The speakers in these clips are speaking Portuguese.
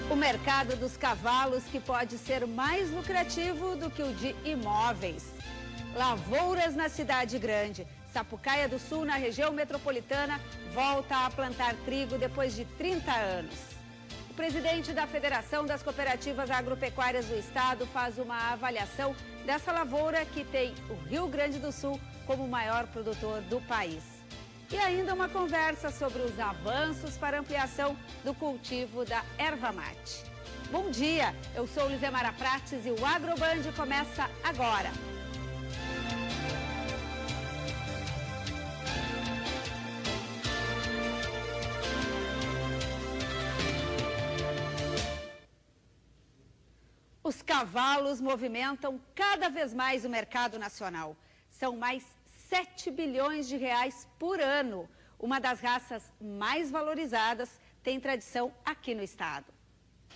O mercado dos cavalos, que pode ser mais lucrativo do que o de imóveis. Lavouras na cidade grande. Sapucaia do Sul, na região metropolitana, volta a plantar trigo depois de 30 anos. O presidente da Federação das Cooperativas Agropecuárias do Estado faz uma avaliação dessa lavoura que tem o Rio Grande do Sul como o maior produtor do país. E ainda uma conversa sobre os avanços para ampliação do cultivo da erva mate. Bom dia, eu sou Lizemara Prates e o Agroband começa agora. Os cavalos movimentam cada vez mais o mercado nacional. São mais 7 bilhões de reais por ano. Uma das raças mais valorizadas tem tradição aqui no estado.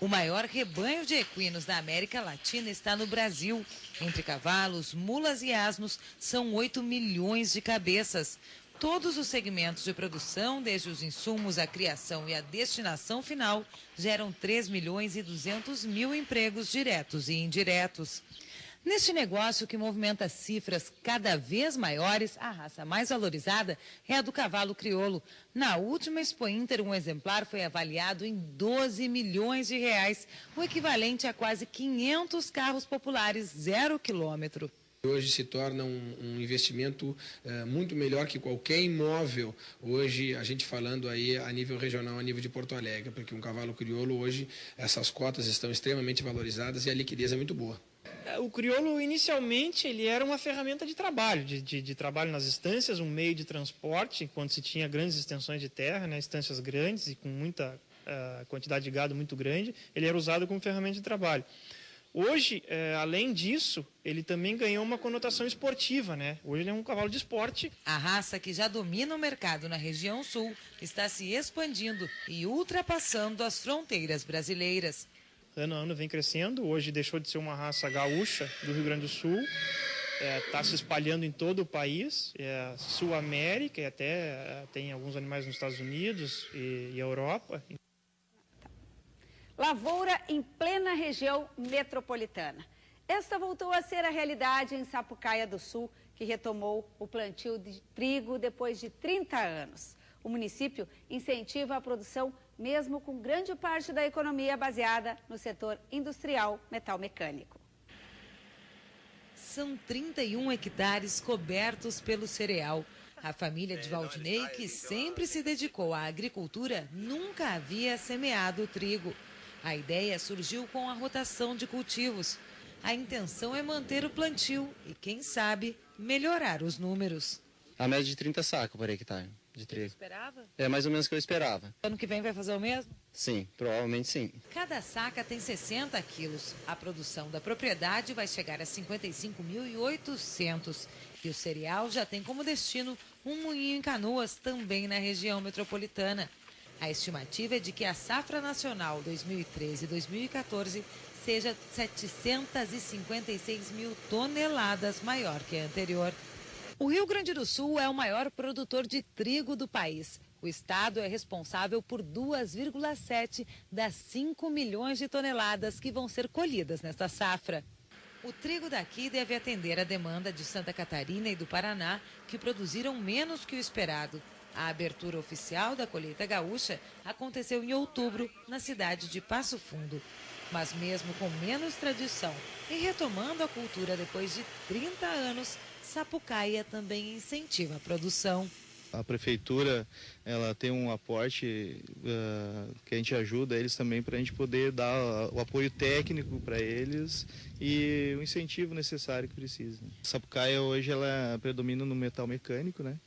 O maior rebanho de equinos da América Latina está no Brasil. Entre cavalos, mulas e asnos, são 8 milhões de cabeças. Todos os segmentos de produção, desde os insumos, a criação e a destinação final, geram 3 milhões e 200 mil empregos diretos e indiretos. Neste negócio que movimenta cifras cada vez maiores, a raça mais valorizada é a do cavalo crioulo. Na última Expo Inter, um exemplar foi avaliado em 12 milhões de reais, o equivalente a quase 500 carros populares 0 quilômetro. Hoje se torna um investimento muito melhor que qualquer imóvel, hoje a gente falando aí a nível regional, a nível de Porto Alegre, porque um cavalo crioulo hoje, essas cotas estão extremamente valorizadas e a liquidez é muito boa. O crioulo, inicialmente, ele era uma ferramenta de trabalho, de trabalho nas estâncias, um meio de transporte, quando se tinha grandes extensões de terra, né, estâncias grandes e com muita quantidade de gado muito grande, ele era usado como ferramenta de trabalho. Hoje, além disso, ele também ganhou uma conotação esportiva, né? Hoje ele é um cavalo de esporte. A raça, que já domina o mercado na região sul, está se expandindo e ultrapassando as fronteiras brasileiras. Ano a ano vem crescendo, hoje deixou de ser uma raça gaúcha do Rio Grande do Sul, está se espalhando em todo o país, Sul América, e até tem alguns animais nos Estados Unidos e Europa. Lavoura em plena região metropolitana. Esta voltou a ser a realidade em Sapucaia do Sul, que retomou o plantio de trigo depois de 30 anos. O município incentiva a produção mesmo com grande parte da economia baseada no setor industrial metal-mecânico. São 31 hectares cobertos pelo cereal. A família de Valdinei, que sempre se dedicou à agricultura, nunca havia semeado trigo. A ideia surgiu com a rotação de cultivos. A intenção é manter o plantio e, quem sabe, melhorar os números. A média de 30 sacos por hectare de trigo. Você esperava? É mais ou menos o que eu esperava. Ano que vem vai fazer o mesmo? Sim, provavelmente sim. Cada saca tem 60 quilos. A produção da propriedade vai chegar a 55.800. E o cereal já tem como destino um moinho em Canoas, também na região metropolitana. A estimativa é de que a safra nacional 2013 e 2014 seja 756 mil toneladas maior que a anterior. O Rio Grande do Sul é o maior produtor de trigo do país. O estado é responsável por 2,7 das 5 milhões de toneladas que vão ser colhidas nesta safra. O trigo daqui deve atender a demanda de Santa Catarina e do Paraná, que produziram menos que o esperado. A abertura oficial da colheita gaúcha aconteceu em outubro, na cidade de Passo Fundo. Mas mesmo com menos tradição e retomando a cultura depois de 30 anos, Sapucaia também incentiva a produção. A prefeitura, ela tem um aporte que a gente ajuda eles também para a gente poder dar o apoio técnico para eles e o incentivo necessário que precisa. Sapucaia hoje ela predomina no metal mecânico, né?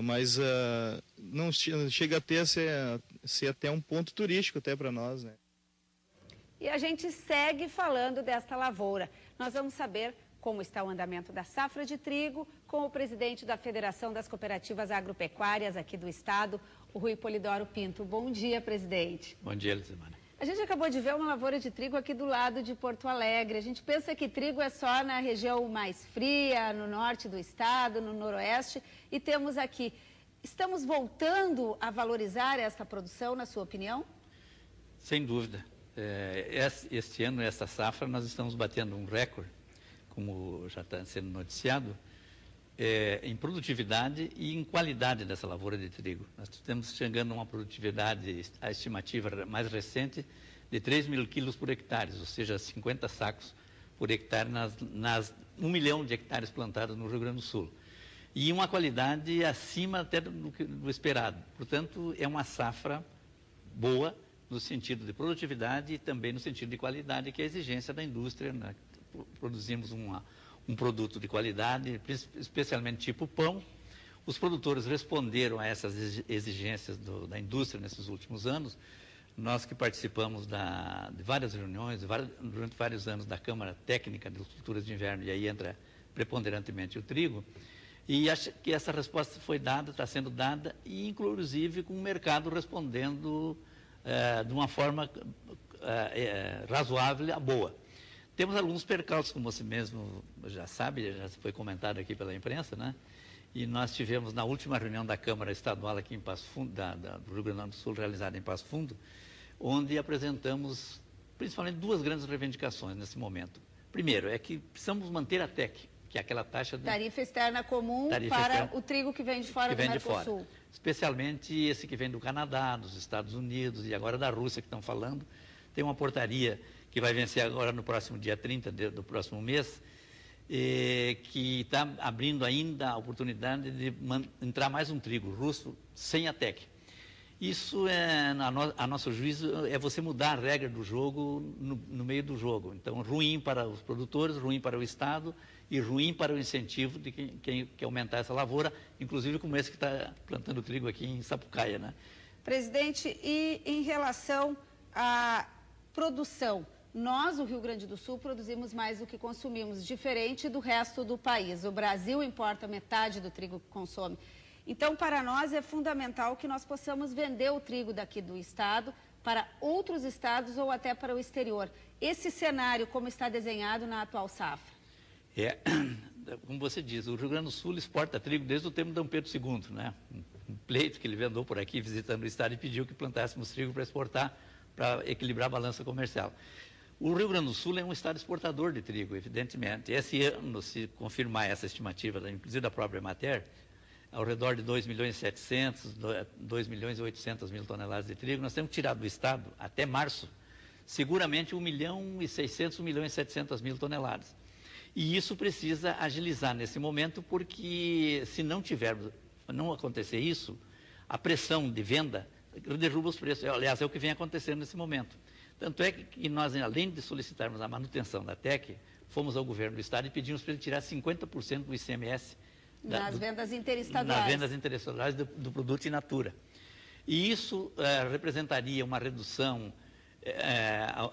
Mas não chega a ser até um ponto turístico até para nós, né? E a gente segue falando desta lavoura. Nós vamos saber como está o andamento da safra de trigo com o presidente da Federação das Cooperativas Agropecuárias aqui do estado, o Rui Polidoro Pinto. Bom dia, presidente. Bom dia, Lizemara. A gente acabou de ver uma lavoura de trigo aqui do lado de Porto Alegre. A gente pensa que trigo é só na região mais fria, no norte do estado, no noroeste, e temos aqui. Estamos voltando a valorizar esta produção, na sua opinião? Sem dúvida. Este ano, essa safra, nós estamos batendo um recorde, como já está sendo noticiado, em produtividade e em qualidade dessa lavoura de trigo. Nós estamos chegando a uma produtividade, a estimativa mais recente, de 3 mil quilos por hectare, ou seja, 50 sacos por hectare nas 1 milhão de hectares plantados no Rio Grande do Sul. E uma qualidade acima até do esperado. Portanto, é uma safra boa no sentido de produtividade e também no sentido de qualidade, que é a exigência da indústria, né? Produzimos um produto de qualidade, especialmente tipo pão. Os produtores responderam a essas exigências da indústria nesses últimos anos. Nós que participamos de várias reuniões, durante vários anos, da Câmara Técnica de Culturas de Inverno, e aí entra preponderantemente o trigo, e acho que essa resposta foi dada, está sendo dada, e inclusive com o mercado respondendo de uma forma razoável a boa. Temos alguns percalços, como você mesmo já sabe, já foi comentado aqui pela imprensa, né? E nós tivemos na última reunião da Câmara Estadual aqui em Passo Fundo, do Rio Grande do Sul, realizada em Passo Fundo, onde apresentamos principalmente duas grandes reivindicações nesse momento. Primeiro, é que precisamos manter a TEC, que é aquela taxa de tarifa externa comum o trigo que vem de fora do Mercosul. Especialmente esse que vem do Canadá, dos Estados Unidos e agora da Rússia, que estão falando. Tem uma portaria que vai vencer agora no próximo dia 30 do próximo mês, que está abrindo ainda a oportunidade de entrar mais um trigo russo sem a TEC. Isso, a nosso juízo, é você mudar a regra do jogo no meio do jogo. Então, ruim para os produtores, ruim para o Estado e ruim para o incentivo de quem quer aumentar essa lavoura, inclusive como esse que está plantando trigo aqui em Sapucaia, né? Presidente, e em relação à produção, nós, o Rio Grande do Sul, produzimos mais do que consumimos, diferente do resto do país. O Brasil importa metade do trigo que consome. Então, para nós, é fundamental que nós possamos vender o trigo daqui do estado para outros estados ou até para o exterior. Esse cenário, como está desenhado na atual safra? Como você diz, o Rio Grande do Sul exporta trigo desde o tempo de Dom Pedro II, né? Um pleito que ele andou por aqui visitando o estado e pediu que plantássemos trigo para exportar, para equilibrar a balança comercial. O Rio Grande do Sul é um estado exportador de trigo, evidentemente. Esse ano, se confirmar essa estimativa, inclusive da própria Emater, ao redor de 2.800.000 toneladas de trigo, nós temos tirado do estado, até março, seguramente 1.700.000 toneladas. E isso precisa agilizar nesse momento, porque se não acontecer isso, a pressão de venda derruba os preços. Aliás, é o que vem acontecendo nesse momento. Tanto é que nós, além de solicitarmos a manutenção da TEC, fomos ao governo do estado e pedimos para ele tirar 50% do ICMS nas vendas interestaduais. Nas vendas interestaduais do produto in natura. E isso representaria uma redução,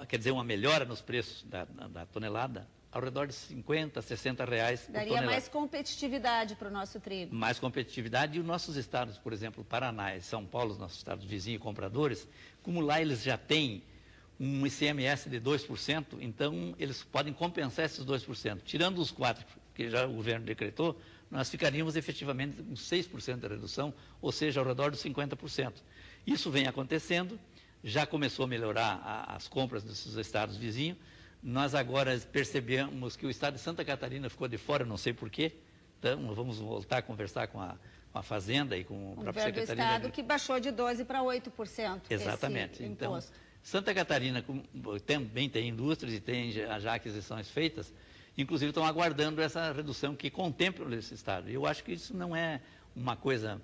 quer dizer, uma melhora nos preços da tonelada, ao redor de 50, 60 reais por tonelada. Daria mais competitividade para o nosso trigo. Mais competitividade. E os nossos estados, por exemplo, Paraná e São Paulo, os nossos estados vizinhos e compradores, como lá eles já têm um ICMS de 2%, então eles podem compensar esses 2%. Tirando os 4% que já o governo decretou, nós ficaríamos efetivamente com 6% de redução, ou seja, ao redor dos 50%. Isso vem acontecendo, já começou a melhorar as compras desses estados vizinhos. Nós agora percebemos que o estado de Santa Catarina ficou de fora, não sei porquê. Então, vamos voltar a conversar com a Fazenda e com a própria Secretaria. O Estado que baixou de 12% para 8%. Exatamente. Então, Santa Catarina também tem indústrias e tem já aquisições feitas, inclusive estão aguardando essa redução que contempla esse estado. E eu acho que isso não é uma coisa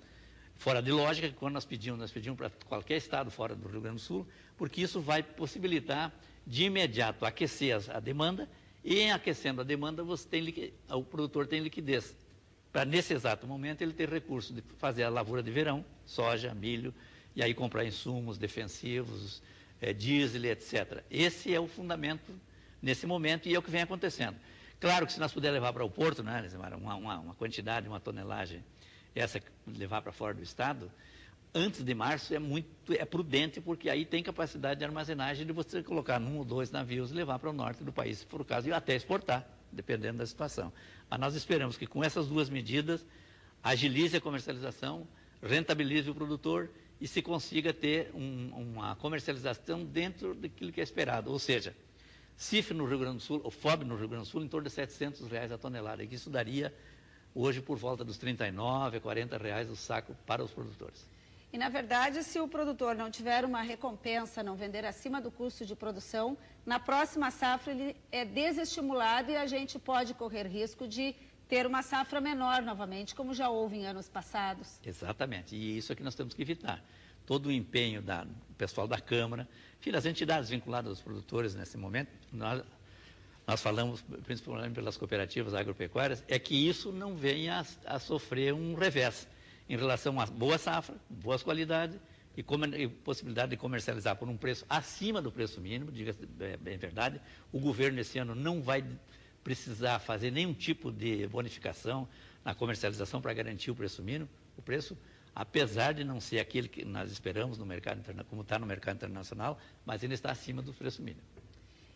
fora de lógica, que quando nós pedimos para qualquer estado fora do Rio Grande do Sul, porque isso vai possibilitar de imediato aquecer a demanda, e em aquecendo a demanda o produtor tem liquidez, para nesse exato momento ele ter recurso de fazer a lavoura de verão, soja, milho, e aí comprar insumos defensivos, diesel, etc. Esse é o fundamento nesse momento e é o que vem acontecendo. Claro que se nós pudermos levar para o porto, né, uma quantidade, uma tonelagem, essa levar para fora do estado, antes de março é prudente, porque aí tem capacidade de armazenagem de você colocar num ou dois navios e levar para o norte do país, se for o caso, e até exportar, dependendo da situação. Mas nós esperamos que com essas duas medidas agilize a comercialização, rentabilize o produtor e se consiga ter uma comercialização dentro daquilo que é esperado. Ou seja, CIF no Rio Grande do Sul, o FOB no Rio Grande do Sul, em torno de R$700 a tonelada, que isso daria hoje por volta dos R$39 a R$40 o saco para os produtores. E, na verdade, se o produtor não tiver uma recompensa, não vender acima do custo de produção, na próxima safra ele é desestimulado e a gente pode correr risco de ter uma safra menor novamente, como já houve em anos passados. Exatamente, e isso é que nós temos que evitar. Todo o empenho do pessoal da Câmara, enfim, das entidades vinculadas aos produtores nesse momento, nós falamos principalmente pelas cooperativas agropecuárias, é que isso não venha a sofrer um revés em relação a boa safra, boas qualidades e possibilidade de comercializar por um preço acima do preço mínimo, diga-se bem verdade. O governo esse ano não vai precisar fazer nenhum tipo de bonificação na comercialização para garantir o preço mínimo, o preço, apesar de não ser aquele que nós esperamos no mercado como está no mercado internacional, mas ainda está acima do preço mínimo.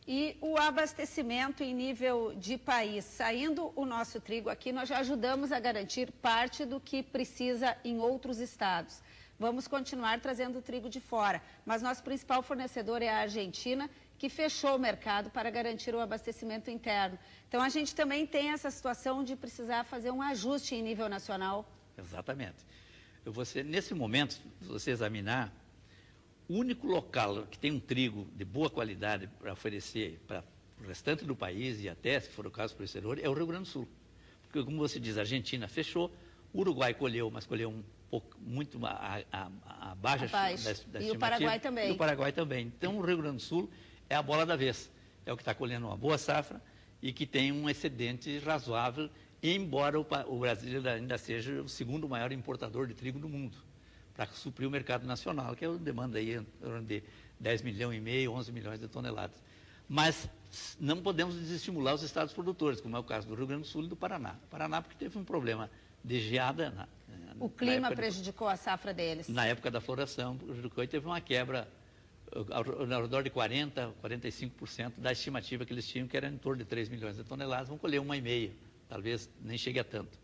E o abastecimento em nível de país, saindo o nosso trigo aqui, nós já ajudamos a garantir parte do que precisa em outros estados. Vamos continuar trazendo o trigo de fora, mas nosso principal fornecedor é a Argentina, que fechou o mercado para garantir o abastecimento interno. Então, a gente também tem essa situação de precisar fazer um ajuste em nível nacional. Exatamente. Nesse momento, se você examinar, o único local que tem um trigo de boa qualidade para oferecer para o restante do país e até, se for o caso, para o exterior, é o Rio Grande do Sul. Porque, como você diz, a Argentina fechou, o Uruguai colheu, mas colheu um pouco, muito abaixo da estimativa. E o Paraguai também. E o Paraguai também. Então, o Rio Grande do Sul é a bola da vez. É o que está colhendo uma boa safra e que tem um excedente razoável, embora o Brasil ainda seja o segundo maior importador de trigo do mundo, para suprir o mercado nacional, que é demanda aí de 10,5 milhões, 11 milhões de toneladas. Mas não podemos desestimular os estados produtores, como é o caso do Rio Grande do Sul e do Paraná. Paraná porque teve um problema de geada. O clima prejudicou a safra deles. Na época da floração, prejudicou e teve uma quebra ao redor de 40%, 45% da estimativa que eles tinham, que era em torno de 3 milhões de toneladas, vão colher 1,5, talvez nem chegue a tanto.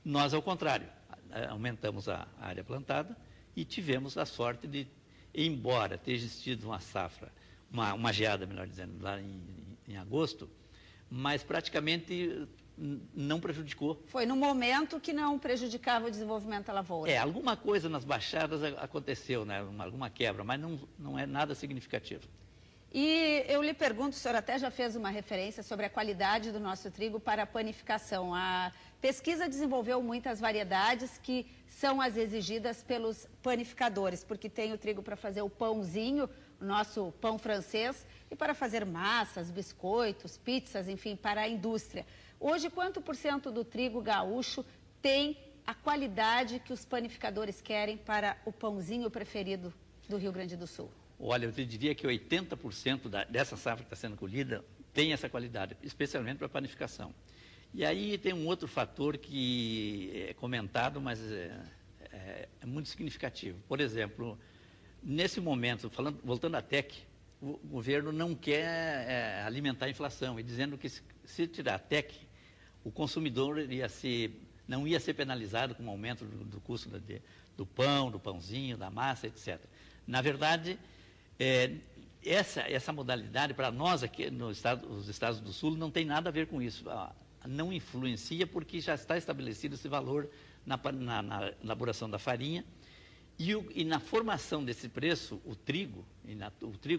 Nós, ao contrário, aumentamos a área plantada e tivemos a sorte de, embora tenha existido uma safra, uma geada, melhor dizendo, lá em agosto, mas praticamente não prejudicou. Foi no momento que não prejudicava o desenvolvimento da lavoura. Alguma coisa nas baixadas aconteceu, né? Alguma quebra, mas não é nada significativo. E eu lhe pergunto, o senhor até já fez uma referência sobre a qualidade do nosso trigo para a panificação. A pesquisa desenvolveu muitas variedades que são as exigidas pelos panificadores, porque tem o trigo para fazer o pãozinho, o nosso pão francês, e para fazer massas, biscoitos, pizzas, enfim, para a indústria. Hoje, quanto % do trigo gaúcho tem a qualidade que os panificadores querem para o pãozinho preferido do Rio Grande do Sul? Olha, eu te diria que 80% dessa safra que está sendo colhida tem essa qualidade, especialmente para a panificação. E aí tem um outro fator que é comentado, mas é muito significativo. Por exemplo, nesse momento, voltando à TEC, o governo não quer alimentar a inflação, e dizendo que se tirar a TEC, o consumidor não ia ser penalizado com o aumento do custo do pão, do pãozinho, da massa, etc. Na verdade, essa modalidade, para nós aqui nos Estados do Sul, não tem nada a ver com isso. Não influencia porque já está estabelecido esse valor na elaboração da farinha e na formação desse preço, o trigo,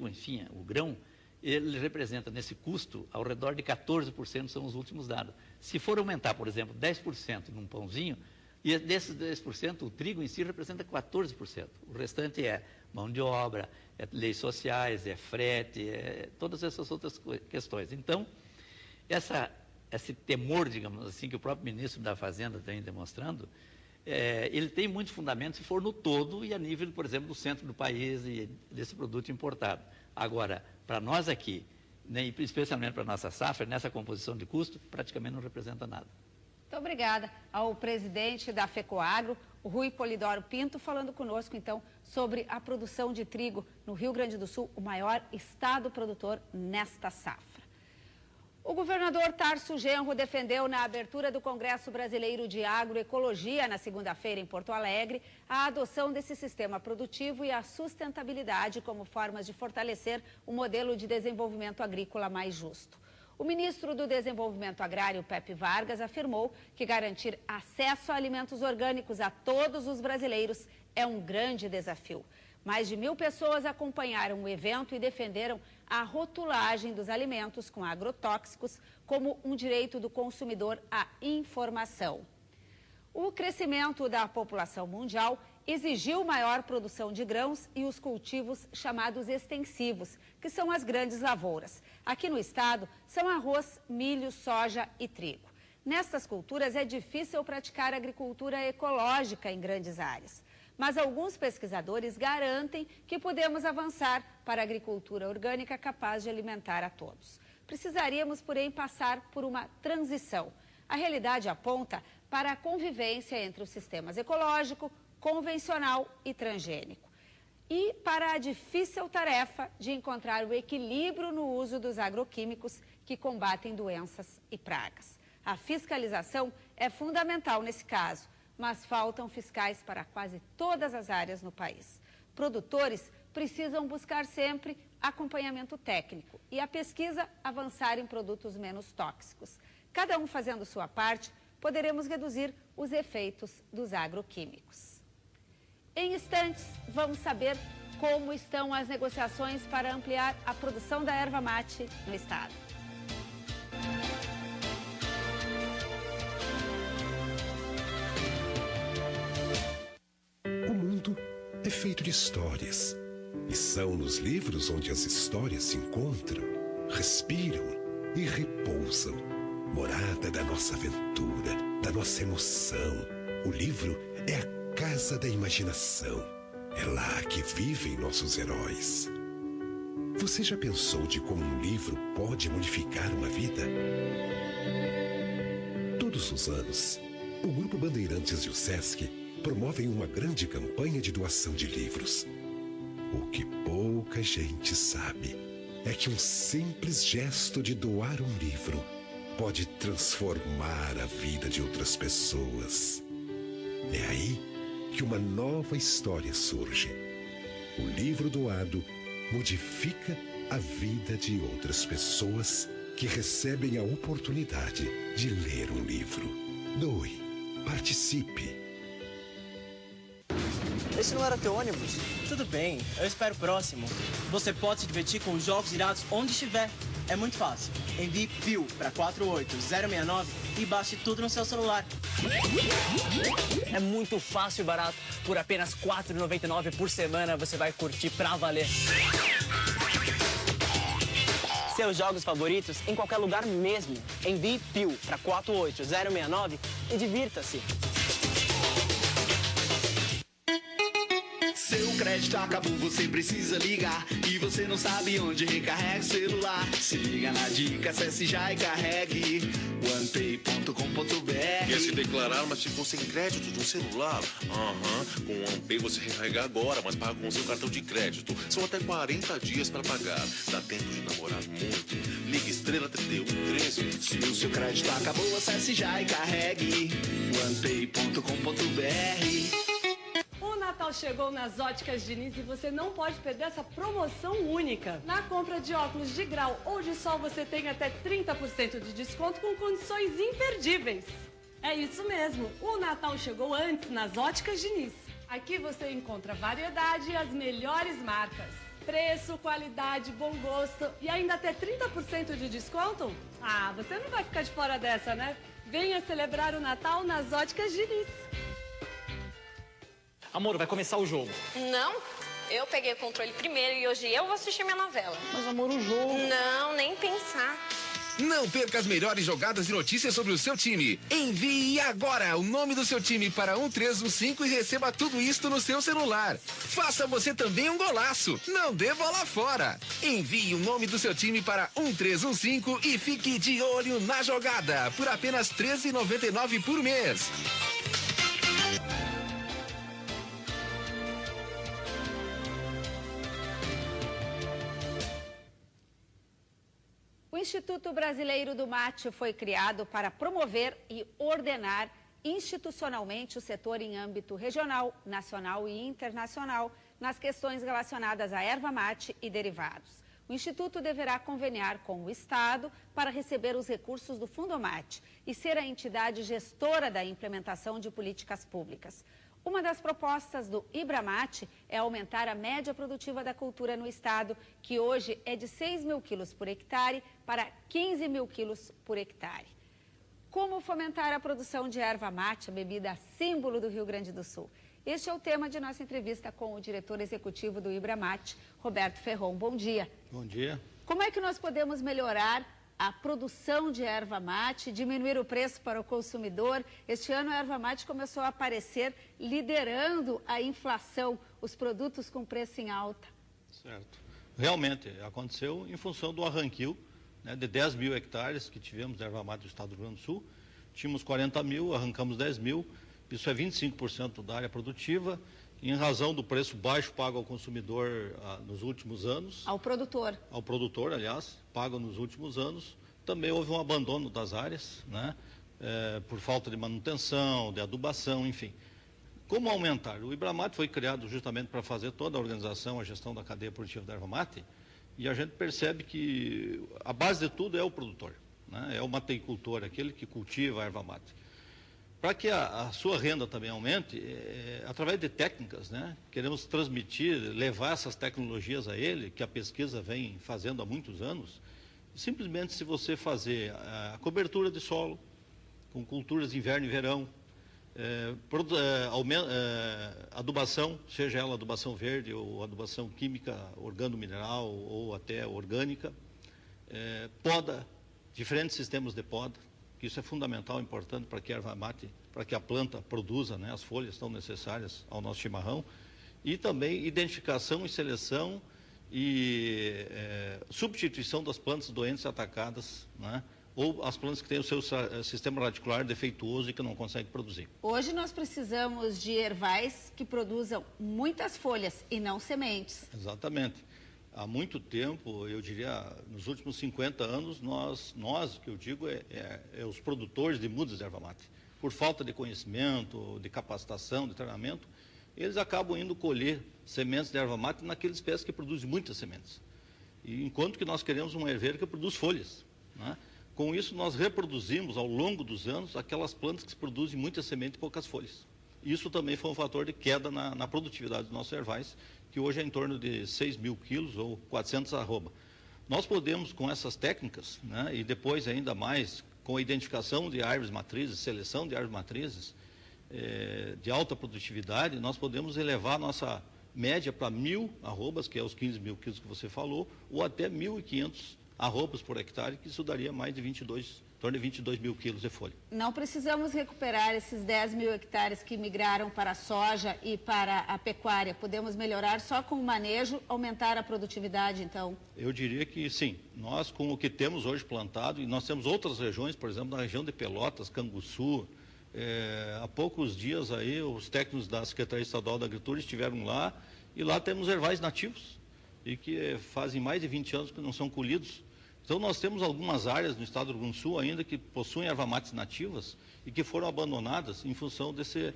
enfim, o grão, ele representa nesse custo ao redor de 14%, são os últimos dados. Se for aumentar, por exemplo, 10% num pãozinho, e desses 10%, o trigo em si representa 14%. O restante é mão de obra, é leis sociais, é frete, é todas essas outras questões. Então, esse temor, digamos assim, que o próprio ministro da Fazenda vem demonstrando, ele tem muito fundamento se for no todo e a nível, por exemplo, do centro do país e desse produto importado. Agora, para nós aqui, né, especialmente para a nossa safra, nessa composição de custo, praticamente não representa nada. Muito obrigada ao presidente da FECOAGRO, o Rui Polidoro Pinto, falando conosco, então, sobre a produção de trigo no Rio Grande do Sul, o maior estado produtor nesta safra. O governador Tarso Genro defendeu na abertura do Congresso Brasileiro de Agroecologia, na segunda-feira em Porto Alegre, a adoção desse sistema produtivo e a sustentabilidade como formas de fortalecer o modelo de desenvolvimento agrícola mais justo. O ministro do Desenvolvimento Agrário, Pepe Vargas, afirmou que garantir acesso a alimentos orgânicos a todos os brasileiros é um grande desafio. Mais de 1.000 pessoas acompanharam o evento e defenderam a rotulagem dos alimentos com agrotóxicos como um direito do consumidor à informação. O crescimento da população mundial exigiu maior produção de grãos e os cultivos chamados extensivos, que são as grandes lavouras. Aqui no estado, são arroz, milho, soja e trigo. Nestas culturas é difícil praticar agricultura ecológica em grandes áreas. Mas alguns pesquisadores garantem que podemos avançar para a agricultura orgânica capaz de alimentar a todos. Precisaríamos, porém, passar por uma transição. A realidade aponta para a convivência entre os sistemas ecológico, convencional e transgênico. E para a difícil tarefa de encontrar o equilíbrio no uso dos agroquímicos que combatem doenças e pragas. A fiscalização é fundamental nesse caso, mas faltam fiscais para quase todas as áreas no país. Produtores precisam buscar sempre acompanhamento técnico e a pesquisa avançar em produtos menos tóxicos. Cada um fazendo sua parte, poderemos reduzir os efeitos dos agroquímicos. Em instantes, vamos saber como estão as negociações para ampliar a produção da erva mate no estado. O mundo é feito de histórias. E são nos livros onde as histórias se encontram, respiram e repousam. Morada da nossa aventura, da nossa emoção. O livro é a casa da imaginação. É lá que vivem nossos heróis. Você já pensou de como um livro pode modificar uma vida? Todos os anos, o Grupo Bandeirantes e o Sesc promovem uma grande campanha de doação de livros. O que pouca gente sabe é que um simples gesto de doar um livro pode transformar a vida de outras pessoas. É aí que uma nova história surge. O livro doado modifica a vida de outras pessoas que recebem a oportunidade de ler um livro. Doe, participe. Esse não era teu ônibus? Tudo bem, eu espero o próximo. Você pode se divertir com os jogos irados onde estiver. É muito fácil. Envie PIL para 48069 e baixe tudo no seu celular. É muito fácil e barato. Por apenas R$ 4,99 por semana você vai curtir pra valer. Seus jogos favoritos em qualquer lugar mesmo. Envie PIL para 48069 e divirta-se. Seu crédito acabou, você precisa ligar e você não sabe onde recarrega o celular. Se liga na dica, acesse já e carregue onepay.com.br. Quer se declarar, mas ficou sem crédito no celular? Com o OnePay você recarrega agora, mas paga com o seu cartão de crédito. São até 40 dias para pagar. Dá tempo de namorar muito. Ligue estrela 3113. Se o seu crédito acabou, acesse já e carregue onepay.com.br. O Natal chegou nas Óticas Diniz e você não pode perder essa promoção única. Na compra de óculos de grau ou de sol, você tem até 30% de desconto com condições imperdíveis. É isso mesmo, o Natal chegou antes nas Óticas Diniz. Aqui você encontra variedade e as melhores marcas. Preço, qualidade, bom gosto e ainda até 30% de desconto? Ah, você não vai ficar de fora dessa, né? Venha celebrar o Natal nas Óticas Diniz. Amor, vai começar o jogo. Não, eu peguei o controle primeiro e hoje eu vou assistir minha novela. Mas, amor, o jogo... Não, nem pensar. Não perca as melhores jogadas e notícias sobre o seu time. Envie agora o nome do seu time para 1315 e receba tudo isto no seu celular. Faça você também um golaço. Não dê bola fora. Envie o nome do seu time para 1315 e fique de olho na jogada por apenas R$ 13,99 por mês. O Instituto Brasileiro do Mate foi criado para promover e ordenar institucionalmente o setor em âmbito regional, nacional e internacional nas questões relacionadas à erva mate e derivados. O Instituto deverá conveniar com o Estado para receber os recursos do Fundomate e ser a entidade gestora da implementação de políticas públicas. Uma das propostas do Ibramate é aumentar a média produtiva da cultura no estado, que hoje é de 6 mil quilos por hectare para 15 mil quilos por hectare. Como fomentar a produção de erva mate, a bebida símbolo do Rio Grande do Sul? Este é o tema de nossa entrevista com o diretor executivo do Ibramate, Roberto Ferron. Bom dia. Bom dia. Como é que nós podemos melhorar a produção de erva mate, diminuir o preço para o consumidor? Este ano a erva mate começou a aparecer liderando a inflação, os produtos com preço em alta. Certo. Realmente aconteceu em função do arranquio, né, de 10 mil hectares que tivemos de erva mate do estado do Rio Grande do Sul. Tínhamos 40 mil, arrancamos 10 mil, isso é 25% da área produtiva, em razão do preço baixo pago ao consumidor nos últimos anos. Ao produtor. Ao produtor, aliás, pago nos últimos anos. Também houve um abandono das áreas, né, por falta de manutenção, de adubação, enfim. Como aumentar? O Ibramate foi criado justamente para fazer toda a organização, a gestão da cadeia produtiva da erva mate, e a gente percebe que a base de tudo é o produtor, né, é o mateicultor, aquele que cultiva a erva mate. Para que a sua renda também aumente, através de técnicas, né? Queremos transmitir, levar essas tecnologias a ele, que a pesquisa vem fazendo há muitos anos. Simplesmente se você fazer a cobertura de solo, com culturas de inverno e verão, adubação, seja ela adubação verde ou adubação química, organomineral ou até orgânica, poda, diferentes sistemas de poda, que isso é fundamental, importante para que a erva mate, para que a planta produza, né, as folhas tão necessárias ao nosso chimarrão, e também identificação e seleção e substituição das plantas doentes atacadas, né, ou as plantas que têm o seu sistema radicular defeituoso e que não conseguem produzir. Hoje nós precisamos de ervais que produzam muitas folhas e não sementes. Exatamente. Há muito tempo, eu diria, nos últimos 50 anos, nós que eu digo, os produtores de mudas de erva mate, por falta de conhecimento, de capacitação, de treinamento, eles acabam indo colher sementes de erva mate naqueles espécies que produzem muitas sementes. E enquanto que nós queremos uma herveira que produz folhas, né? Com isso nós reproduzimos ao longo dos anos aquelas plantas que produzem muitas sementes e poucas folhas. Isso também foi um fator de queda na produtividade dos nossos ervais, que hoje é em torno de 6 mil quilos ou 400 arroba. Nós podemos, com essas técnicas, né, e depois ainda mais com a identificação de árvores matrizes, seleção de árvores matrizes de alta produtividade, nós podemos elevar a nossa média para 1.000 arrobas, que é os 15 mil quilos que você falou, ou até 1.500 arrobas por hectare, que isso daria mais de 22 mil quilos de folha. Não precisamos recuperar esses 10 mil hectares que migraram para a soja e para a pecuária. Podemos melhorar só com o manejo, aumentar a produtividade, então? Eu diria que sim. Nós, com o que temos hoje plantado, e nós temos outras regiões, por exemplo, na região de Pelotas, Canguçu, há poucos dias aí os técnicos da Secretaria Estadual da Agricultura estiveram lá, e lá temos ervais nativos, e que fazem mais de 20 anos que não são colhidos. Então, nós temos algumas áreas no estado do Rio Grande do Sul ainda que possuem erva mates nativas e que foram abandonadas em função desse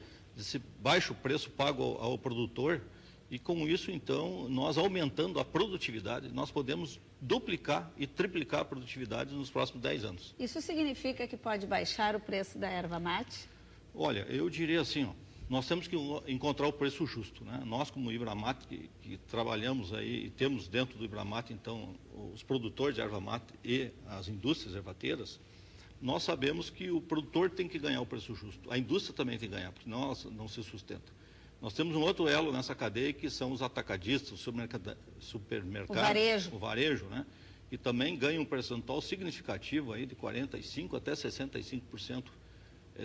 baixo preço pago ao produtor. E com isso, então, nós aumentando a produtividade, nós podemos duplicar e triplicar a produtividade nos próximos 10 anos. Isso significa que pode baixar o preço da erva mate? Olha, eu diria assim, ó, nós temos que encontrar o preço justo, né? Nós, como Ibramate, que trabalhamos aí e temos dentro do Ibramate, então, os produtores de erva mate e as indústrias ervateiras, nós sabemos que o produtor tem que ganhar o preço justo. A indústria também tem que ganhar, porque não se sustenta. Nós temos um outro elo nessa cadeia, que são os atacadistas, os supermercados, o varejo, né? E também ganham um percentual significativo aí de 45% até 65%.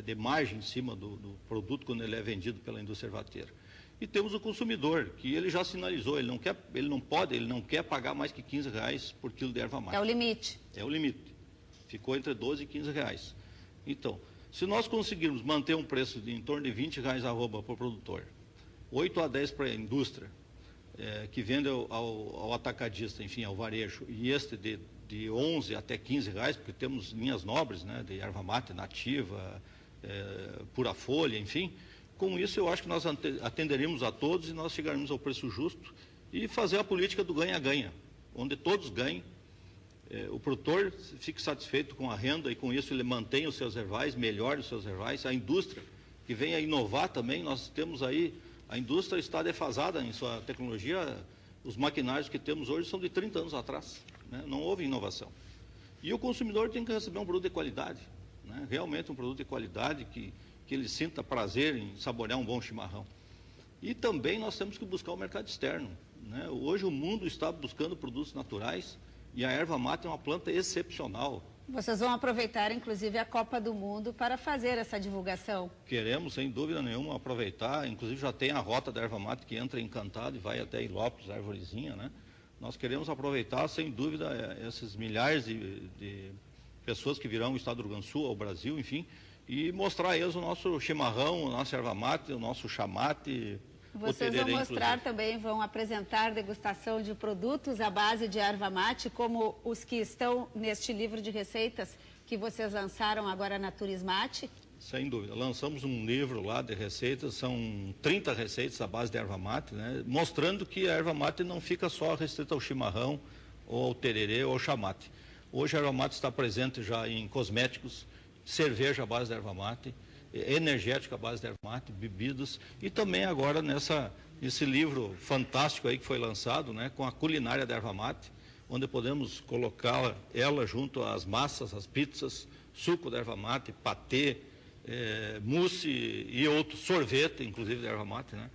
De margem em cima do produto quando ele é vendido pela indústria ervateira. E temos o consumidor, que ele já sinalizou, ele não quer pagar mais que R$15 por quilo de erva mate. É o limite. É o limite. Ficou entre 12 e 15 reais. Então, se nós conseguirmos manter um preço de em torno de R$20 arroba para o produtor, 8 a 10 para a indústria, que vende ao atacadista, enfim, ao varejo, e este de 11 até 15 reais, porque temos linhas nobres, né, de erva mate nativa, pura folha, enfim. Com isso, eu acho que nós atenderíamos a todos e nós chegaremos ao preço justo e fazer a política do ganha-ganha, onde todos ganhem. O produtor fique satisfeito com a renda e com isso ele mantém os seus herbais, melhore os seus herbais. A indústria que venha inovar também, nós temos aí, a indústria está defasada em sua tecnologia, os maquinários que temos hoje são de 30 anos atrás, né? Não houve inovação. E o consumidor tem que receber um produto de qualidade, né? Realmente um produto de qualidade que ele sinta prazer em saborear um bom chimarrão. E também nós temos que buscar o mercado externo, né? Hoje o mundo está buscando produtos naturais e a erva mate é uma planta excepcional. Vocês vão aproveitar, inclusive, a Copa do Mundo para fazer essa divulgação? Queremos, sem dúvida nenhuma, aproveitar. Inclusive já tem a rota da erva mate que entra em Encantado e vai até Ilópolis, Arvorezinha, né? Nós queremos aproveitar, sem dúvida, esses milhares de pessoas que virão ao estado do Rio Grande do Sul, ao Brasil, enfim, e mostrar a eles o nosso chimarrão, a nossa erva mate, o nosso chamate. Vocês vão mostrar também, vão apresentar degustação de produtos à base de erva mate, como os que estão neste livro de receitas que vocês lançaram agora na Turismate? Sem dúvida. Lançamos um livro lá de receitas, são 30 receitas à base de erva mate, né? Mostrando que a erva mate não fica só restrita ao chimarrão, ou ao tererê, ou ao chamate. Hoje a erva mate está presente já em cosméticos, cerveja à base de erva mate, energética à base de erva mate, bebidas, e também agora nesse livro fantástico aí que foi lançado, né, com a culinária da erva mate, onde podemos colocar ela junto às massas, às pizzas, suco da erva mate, patê, mousse e outro sorvete, inclusive da erva mate, né,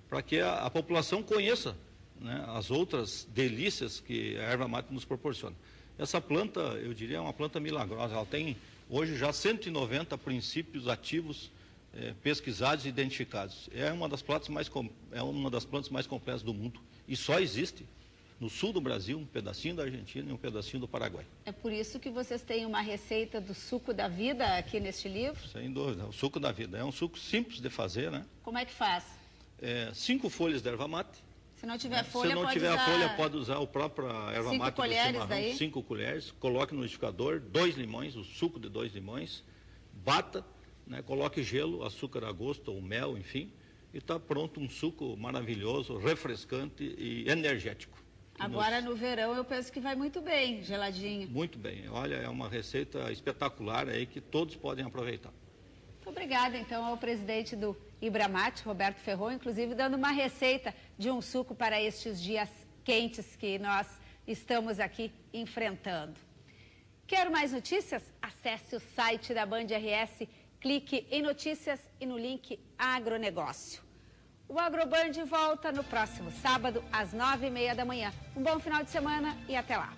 para que a população conheça, né, as outras delícias que a erva mate nos proporciona. Essa planta, eu diria, é uma planta milagrosa, ela tem hoje já 190 princípios ativos pesquisados e identificados. É uma das plantas mais completas do mundo e só existe no sul do Brasil, um pedacinho da Argentina e um pedacinho do Paraguai. É por isso que vocês têm uma receita do suco da vida aqui neste livro? Sem dúvida, o suco da vida. É um suco simples de fazer, né? Como é que faz? 5 folhas de erva mate. Se não tiver folha, Se não tiver folha, pode usar o próprio erva mate do chimarrão, daí? 5 colheres, coloque no liquidificador, 2 limões, o suco de 2 limões, bata, né, coloque gelo, açúcar a gosto, ou mel, enfim, e está pronto um suco maravilhoso, refrescante e energético. Agora no verão eu penso que vai muito bem, geladinho. Muito bem, olha, é uma receita espetacular aí que todos podem aproveitar. Muito obrigada, então, ao presidente do Ibramate, Roberto Ferron, inclusive dando uma receita de um suco para estes dias quentes que nós estamos aqui enfrentando. Quer mais notícias? Acesse o site da Band RS, clique em notícias e no link agronegócio. O AgroBand volta no próximo sábado, às 9h30 da manhã. Um bom final de semana e até lá.